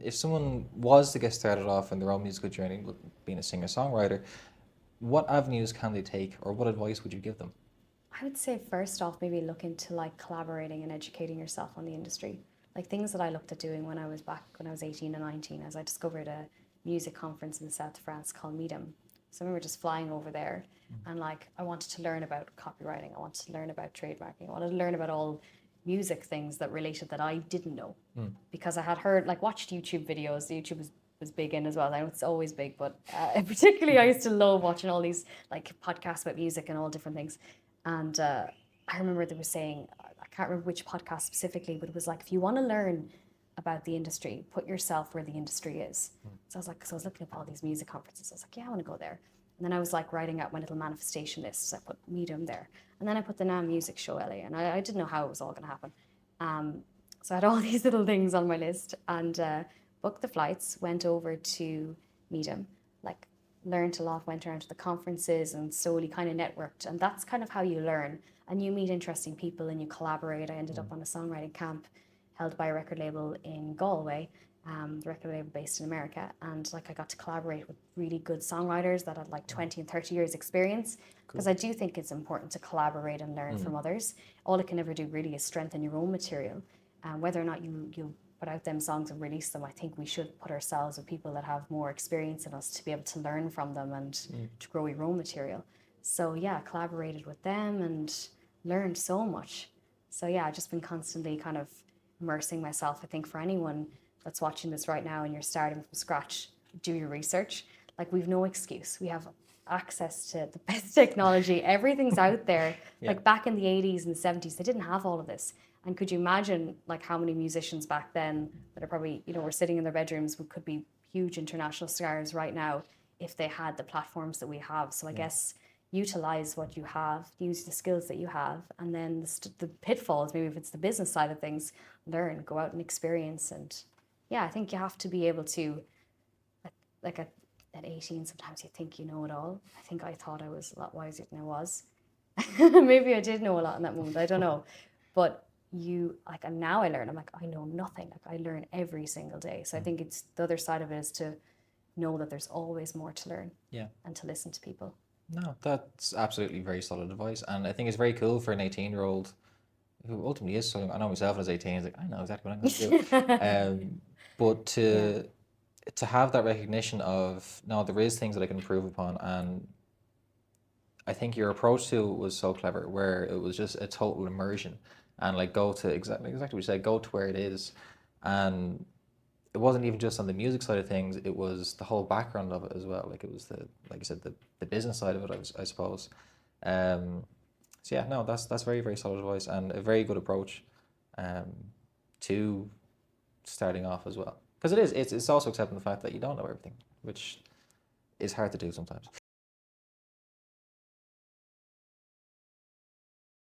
if someone was to get started off in their own musical journey, being a singer-songwriter, what avenues can they take, or what advice would you give them? I would say first off, maybe look into like collaborating and educating yourself on the industry. Like things that I looked at doing when I was 18 and 19, as I discovered a music conference in the south of France called Medium. So I remember just flying over there and like I wanted to learn about copywriting, I wanted to learn about trademarking, I wanted to learn about all music things that related that I didn't know. Because I had heard like watched YouTube videos. YouTube was big in as well. I know it's always big, but particularly I used to love watching all these like podcasts about music and all different things. And I remember they were saying, I can't remember which podcast specifically, but it was like, if you want to learn about the industry, put yourself where the industry is. So I was like, so I was looking up all these music conferences. I was like, yeah, I want to go there. And then I was like writing out my little manifestation list. So I put Medium there. And then I put the NAM Music Show LA. And I didn't know how it was all going to happen. So I had all these little things on my list and booked the flights, went over to Medium, like learned a lot, went around to the conferences and slowly kind of networked. And that's kind of how you learn. And you meet interesting people and you collaborate. I ended up on a songwriting camp held by a record label in Galway, the record label based in America. And like I got to collaborate with really good songwriters that had like 20 and 30 years experience. Because I do think it's important to collaborate and learn from others. All it can ever do really is strengthen your own material. Whether or not you put out them songs and release them, I think we should put ourselves with people that have more experience than us to be able to learn from them and to grow your own material. So yeah, collaborated with them and learned so much. So yeah, I've just been constantly kind of immersing myself. I think for anyone that's watching this right now and you're starting from scratch, do your research. Like we've no excuse. We have access to the best technology. Everything's out there. Yeah. Like back in the 80s and the 70s, they didn't have all of this. And could you imagine like how many musicians back then that are probably, were sitting in their bedrooms who could be huge international stars right now if they had the platforms that we have. So I guess utilize what you have, use the skills that you have, and then the pitfalls, maybe if it's the business side of things, learn, go out and experience. And yeah, I think you have to be able to, like at 18, sometimes you think you know it all. I think I thought I was a lot wiser than I was. Maybe I did know a lot in that moment, I don't know. But and now I learn, I'm like, I know nothing. Like I learn every single day. So I think it's the other side of it is to know that there's always more to learn. Yeah. And to listen to people. No, that's absolutely very solid advice. And I think it's very cool for an 18-year-old who ultimately is so, I know myself as 18, it's like, I know exactly what I'm going to do. But to have that recognition of, no, there is things that I can improve upon. And I think your approach to it was so clever, where it was just a total immersion and like go to exactly what you said, go to where it is. And it wasn't even just on the music side of things, it was the whole background of it as well. Like it was like I said, the business side of it, I suppose. So yeah, no, that's very, very solid advice and a very good approach um, to starting off as well. Because it's also accepting the fact that you don't know everything, which is hard to do sometimes.